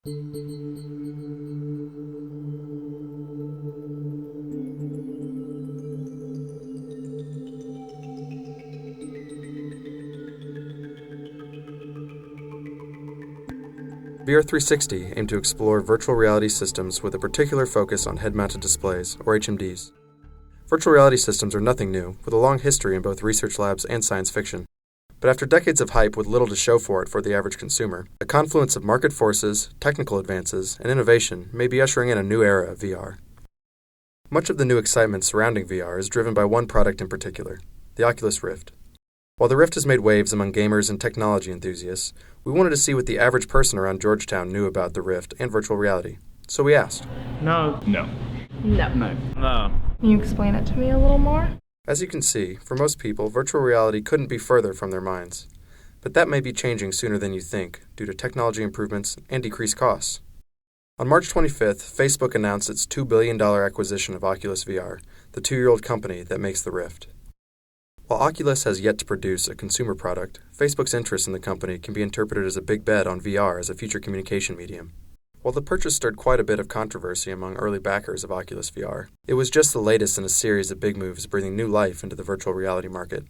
vr360 aimed to explore virtual reality systems with a particular focus on head-mounted displays, or HMDs. Virtual reality systems are nothing new, with a long history in both research labs and science fiction. But after decades of hype with little to show for it for the average consumer, a confluence of market forces, technical advances, and innovation may be ushering in a new era of VR. Much of the new excitement surrounding VR is driven by one product in particular, the Oculus Rift. While the Rift has made waves among gamers and technology enthusiasts, we wanted to see what the average person around Georgetown knew about the Rift and virtual reality. So we asked. No. No. No. No. No. Can you explain it to me a little more? As you can see, for most people, virtual reality couldn't be further from their minds. But that may be changing sooner than you think, due to technology improvements and decreased costs. On March 25th, Facebook announced its $2 billion acquisition of Oculus VR, the 2-year-old company that makes the Rift. While Oculus has yet to produce a consumer product, Facebook's interest in the company can be interpreted as a big bet on VR as a future communication medium. While the purchase stirred quite a bit of controversy among early backers of Oculus VR, it was just the latest in a series of big moves breathing new life into the virtual reality market.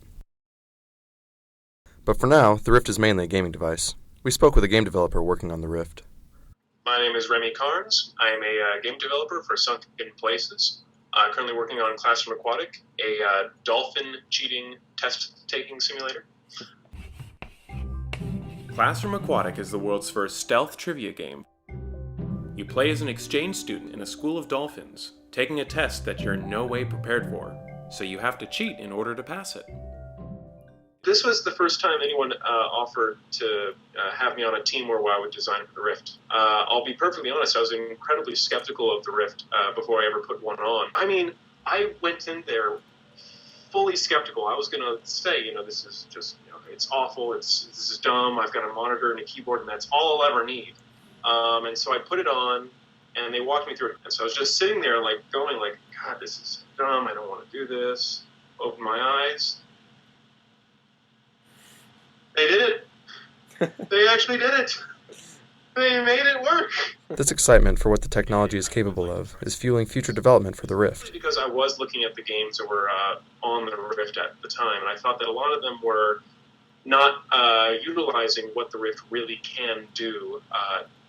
But for now, the Rift is mainly a gaming device. We spoke with a game developer working on the Rift. My name is Remy Carnes. I am a game developer for Sunken Places. Currently working on Classroom Aquatic, a dolphin cheating test-taking simulator. Classroom Aquatic is the world's first stealth trivia game. You play as an exchange student in a school of dolphins, taking a test that you're in no way prepared for, so you have to cheat in order to pass it. This was the first time anyone offered to have me on a team where I would design for the Rift. I'll be perfectly honest, I was incredibly skeptical of the Rift before I ever put one on. I mean, I went in there fully skeptical. I was going to say, this is just, it's awful, this is dumb, I've got a monitor and a keyboard, and that's all I'll ever need. And so I put it on, and they walked me through it. And so I was just sitting there, going, God, this is dumb, I don't want to do this. Open my eyes. They did it. They actually did it. They made it work. This excitement for what the technology is capable of is fueling future development for the Rift. Because I was looking at the games that were on the Rift at the time, and I thought that a lot of them were not utilizing what the Rift really can do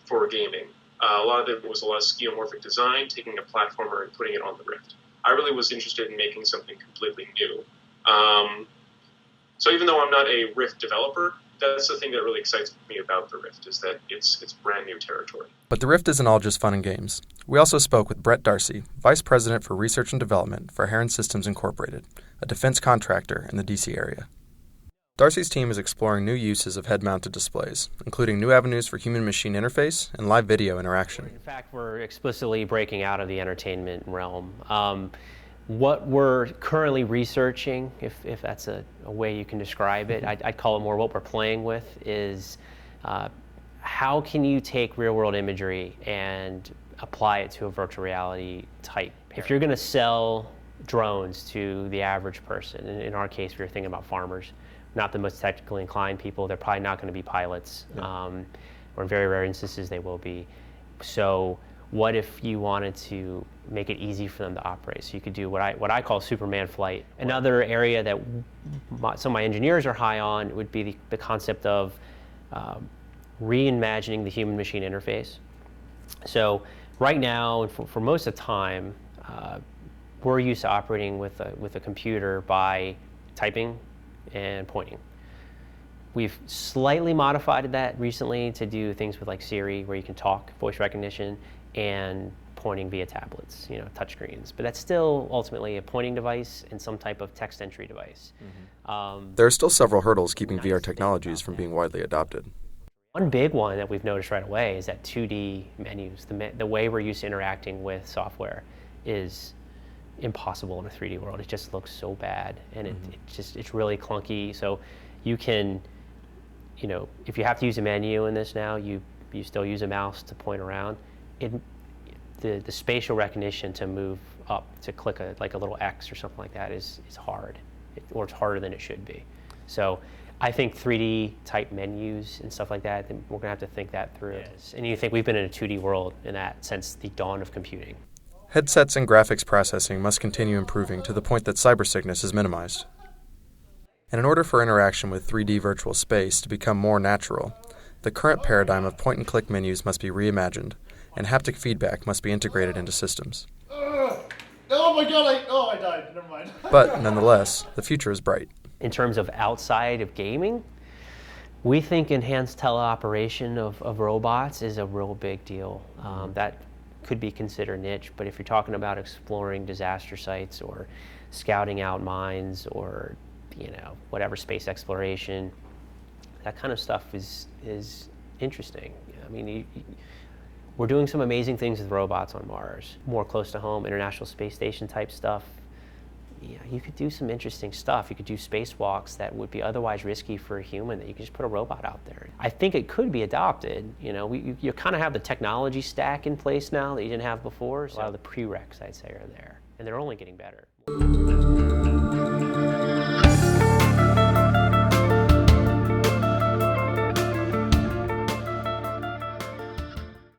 for gaming. A lot of it was a lot of skeuomorphic design, taking a platformer and putting it on the Rift. I really was interested in making something completely new. So even though I'm not a Rift developer, that's the thing that really excites me about the Rift, is that it's brand new territory. But the Rift isn't all just fun and games. We also spoke with Brett Darcy, Vice President for Research and Development for Heron Systems Incorporated, a defense contractor in the D.C. area. Darcy's team is exploring new uses of head-mounted displays, including new avenues for human-machine interface and live video interaction. In fact, we're explicitly breaking out of the entertainment realm. What we're currently researching, if that's a way you can describe it, I'd call it more what we're playing with, is how can you take real-world imagery and apply it to a virtual reality type? If you're going to sell drones to the average person, in our case, we were thinking about farmers, not the most technically inclined people, they're probably not going to be pilots, or in very rare instances they will be. So what if you wanted to make it easy for them to operate? So you could do what I call Superman flight. Another area that some of my engineers are high on would be the concept of reimagining the human-machine interface. So right now, and for most of the time, we're used to operating with a computer by typing and pointing. We've slightly modified that recently to do things with like Siri, where you can talk, voice recognition, and pointing via tablets, touchscreens. But that's still ultimately a pointing device and some type of text entry device. There are still several hurdles keeping VR technologies from being widely adopted. One big one that we've noticed right away is that 2D menus, the way we're used to interacting with software, is impossible in a 3D world. It just looks so bad, and it's really clunky. So you can, if you have to use a menu in this now, you still use a mouse to point around. The spatial recognition to move up, to click a little X or something like that is hard, or it's harder than it should be. So I think 3D type menus and stuff like that, then we're going to have to think that through. Yes. And you think we've been in a 2D world in that since the dawn of computing. Headsets and graphics processing must continue improving to the point that cybersickness is minimized. And in order for interaction with 3D virtual space to become more natural, the current paradigm of point-and-click menus must be reimagined, and haptic feedback must be integrated into systems. Oh my god, I died. Never mind. But, nonetheless, the future is bright. In terms of outside of gaming, we think enhanced teleoperation of robots is a real big deal. That could be considered niche, but if you're talking about exploring disaster sites or scouting out mines or whatever space exploration, that kind of stuff is interesting. I mean, we're doing some amazing things with robots on Mars, more close to home, International Space Station type stuff. Yeah, you could do some interesting stuff. You could do spacewalks that would be otherwise risky for a human, that you could just put a robot out there. I think it could be adopted. You kind of have the technology stack in place now that you didn't have before. So a lot of the prereqs, I'd say, are there, and they're only getting better.